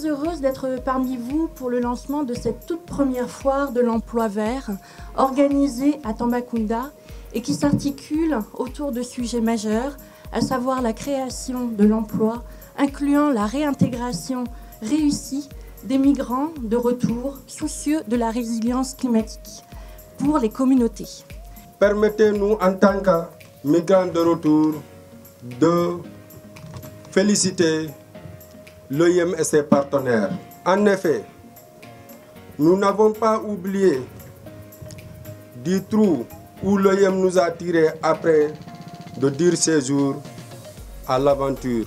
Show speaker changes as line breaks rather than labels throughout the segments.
très heureuse d'être parmi vous pour le lancement de cette toute première foire de l'emploi vert organisée à Tambacounda et qui s'articule autour de sujets majeurs, à savoir la création de l'emploi, incluant la réintégration réussie des migrants de retour soucieux de la résilience climatique pour les communautés.
Permettez-nous en tant que migrants de retour de féliciter l'OIM et ses partenaires. En effet, nous n'avons pas oublié du trou où l'OIM nous a tirés après de durs séjours à l'aventure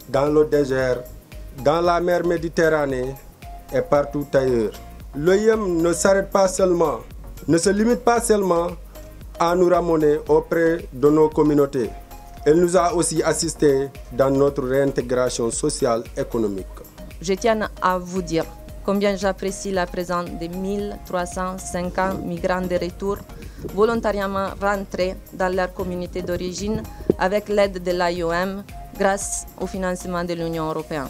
dans le désert, dans la mer Méditerranée et partout ailleurs. L'OIM ne s'arrête pas seulement, ne se limite pas seulement à nous ramener auprès de nos communautés. Elle nous a aussi assistés dans notre réintégration sociale et économique.
Je tiens à vous dire combien j'apprécie la présence des 1350 migrants de retour volontairement rentrés dans leur communauté d'origine avec l'aide de l'IOM grâce au financement de l'Union européenne.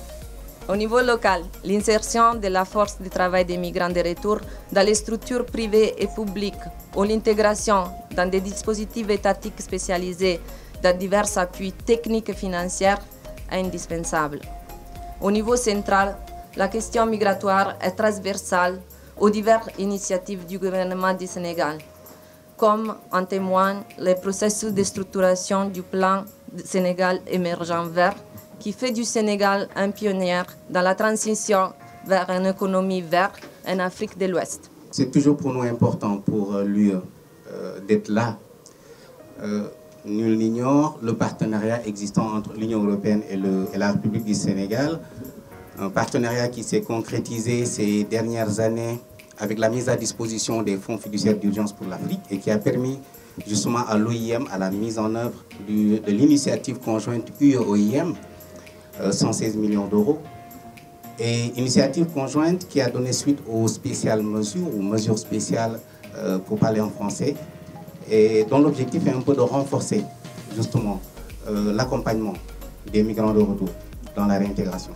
Au niveau local, l'insertion de la force de travail des migrants de retour dans les structures privées et publiques ou l'intégration dans des dispositifs étatiques spécialisés dans divers appuis techniques et financiers est indispensable. Au niveau central, la question migratoire est transversale aux diverses initiatives du gouvernement du Sénégal, comme en témoigne le processus de structuration du plan Sénégal émergent vert, qui fait du Sénégal un pionnier dans la transition vers une économie verte en Afrique de l'Ouest.
C'est toujours pour nous important pour l'UE d'être là. Nul n'ignore le partenariat existant entre l'Union européenne et la République du Sénégal. Un partenariat qui s'est concrétisé ces dernières années avec la mise à disposition des fonds fiduciaires d'urgence pour l'Afrique et qui a permis justement à l'OIM, à la mise en œuvre de l'initiative conjointe UE-OIM, 116 millions d'euros. Et initiative conjointe qui a donné suite aux spéciales mesures, ou mesures spéciales pour parler en français, et dont l'objectif est un peu de renforcer justement l'accompagnement des migrants de retour dans la réintégration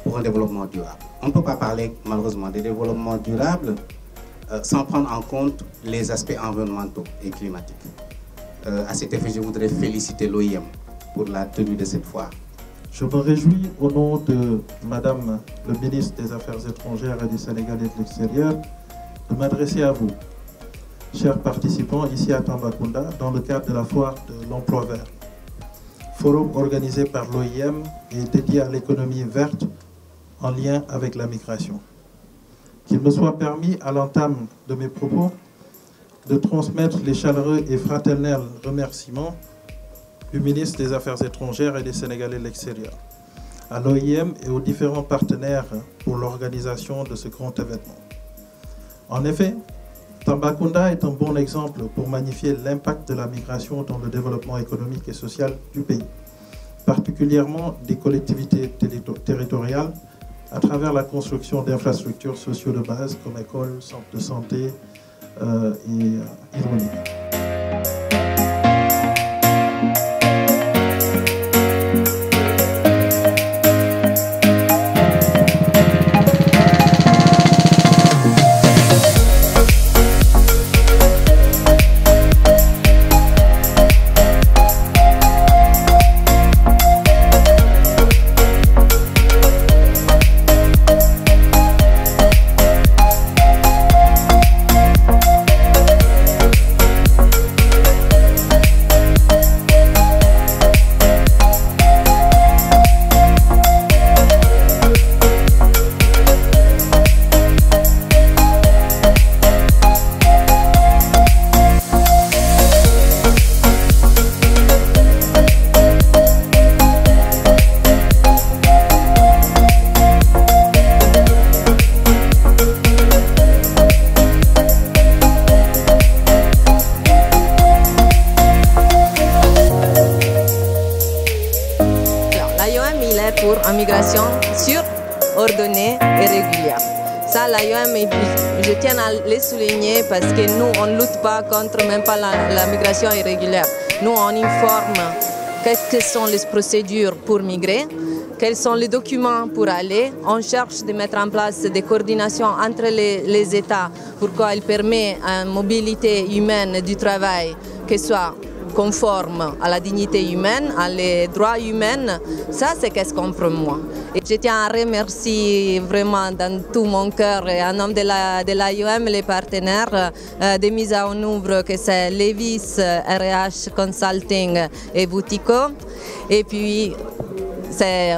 pour un développement durable. On ne peut pas parler malheureusement de développement durable sans prendre en compte les aspects environnementaux et climatiques. À cet effet, je voudrais féliciter l'OIM pour la tenue de cette foire.
Je me réjouis au nom de Madame le ministre des Affaires étrangères et du Sénégal et de l'extérieur de m'adresser à vous, chers participants ici à Tambacounda, dans le cadre de la foire de l'emploi vert. Forum organisé par l'OIM et dédié à l'économie verte en lien avec la migration. Qu'il me soit permis, à l'entame de mes propos, de transmettre les chaleureux et fraternels remerciements du ministre des Affaires étrangères et des Sénégalais de l'extérieur, à l'OIM et aux différents partenaires pour l'organisation de ce grand événement. En effet, Tambacounda est un bon exemple pour magnifier l'impact de la migration dans le développement économique et social du pays, particulièrement des collectivités territoriales à travers la construction d'infrastructures sociaux de base comme écoles, centres de santé et hydraulique.
Pour une migration sûre, ordonnée et régulière. Ça, l'IOM, je tiens à le souligner parce que nous, on ne lutte pas contre même pas la migration irrégulière. Nous, on informe quelles sont les procédures pour migrer, quels sont les documents pour aller. On cherche de mettre en place des coordinations entre les États pour qu'il permet une mobilité humaine du travail qui soit conforme à la dignité humaine, à les droits humains. Ça, c'est qu'est-ce qu'on prend moi. Et je tiens à remercier vraiment dans tout mon cœur et en nom de l'AIOM, les partenaires de mise en œuvre que c'est Levis, RH Consulting et Boutico. Et puis,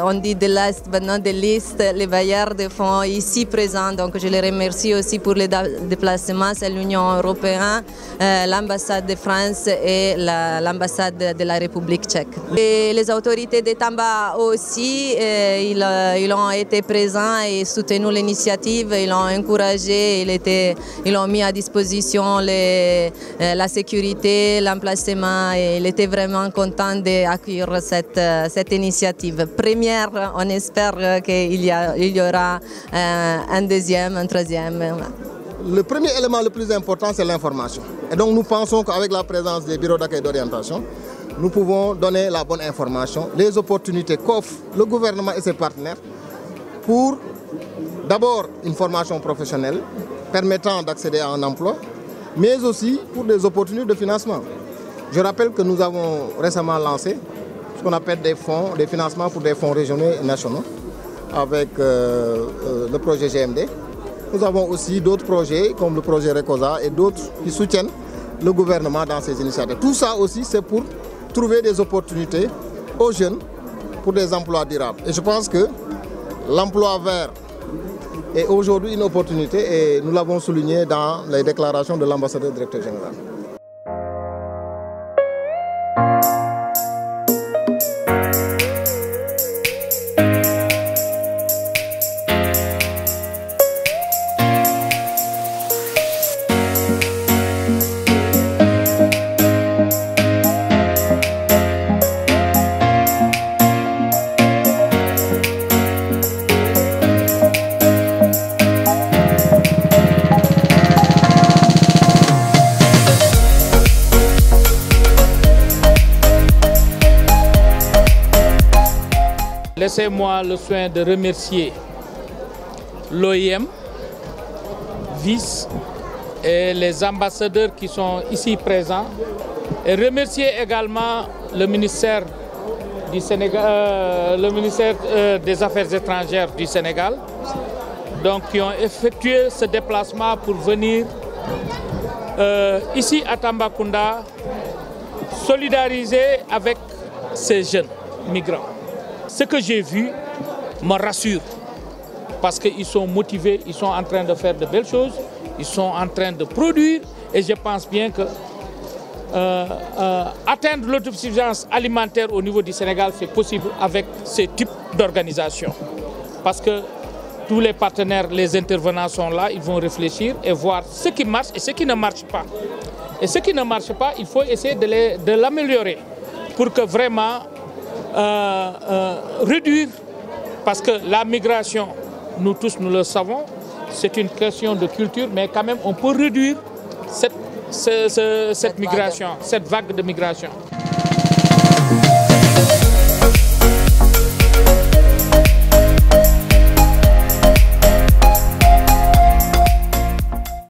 on dit de l'Est, maintenant de l'Est, les bailleurs de fonds ici présents. Donc je les remercie aussi pour les déplacements. C'est l'Union européenne, l'ambassade de France et l'ambassade de la République tchèque. Et les autorités de Tamba aussi, ils ont été présents et soutenu l'initiative. Ils ont encouragé, ils ont mis à disposition la sécurité, l'emplacement. Et ils étaient vraiment contents d'accueillir cette initiative. Première, on espère qu'il y aura un deuxième, un troisième.
Le premier élément le plus important, c'est l'information. Et donc nous pensons qu'avec la présence des bureaux d'accueil d'orientation, nous pouvons donner la bonne information, les opportunités qu'offre le gouvernement et ses partenaires pour d'abord une formation professionnelle permettant d'accéder à un emploi, mais aussi pour des opportunités de financement. Je rappelle que nous avons récemment lancé ce qu'on appelle des fonds, des financements pour des fonds régionaux et nationaux avec le projet GMD. Nous avons aussi d'autres projets comme le projet RECOSA et d'autres qui soutiennent le gouvernement dans ces initiatives. Tout ça aussi, c'est pour trouver des opportunités aux jeunes pour des emplois durables. Et je pense que l'emploi vert est aujourd'hui une opportunité et nous l'avons souligné dans les déclarations de l'ambassadeur directeur général.
Laissez-moi le soin de remercier l'OIM, VIS et les ambassadeurs qui sont ici présents et remercier également le ministère du Sénégal, le ministère des Affaires étrangères du Sénégal, donc qui ont effectué ce déplacement pour venir ici à Tambacounda solidariser avec ces jeunes migrants. Ce que j'ai vu me rassure parce qu'ils sont motivés, ils sont en train de faire de belles choses, ils sont en train de produire et je pense bien que atteindre l'autosuffisance alimentaire au niveau du Sénégal, c'est possible avec ce type d'organisation. Parce que tous les partenaires, les intervenants sont là, ils vont réfléchir et voir ce qui marche et ce qui ne marche pas. Et ce qui ne marche pas, il faut essayer de l'améliorer pour que vraiment réduire, parce que la migration, nous tous nous le savons, c'est une question de culture, mais quand même on peut réduire cette migration, cette vague de migration.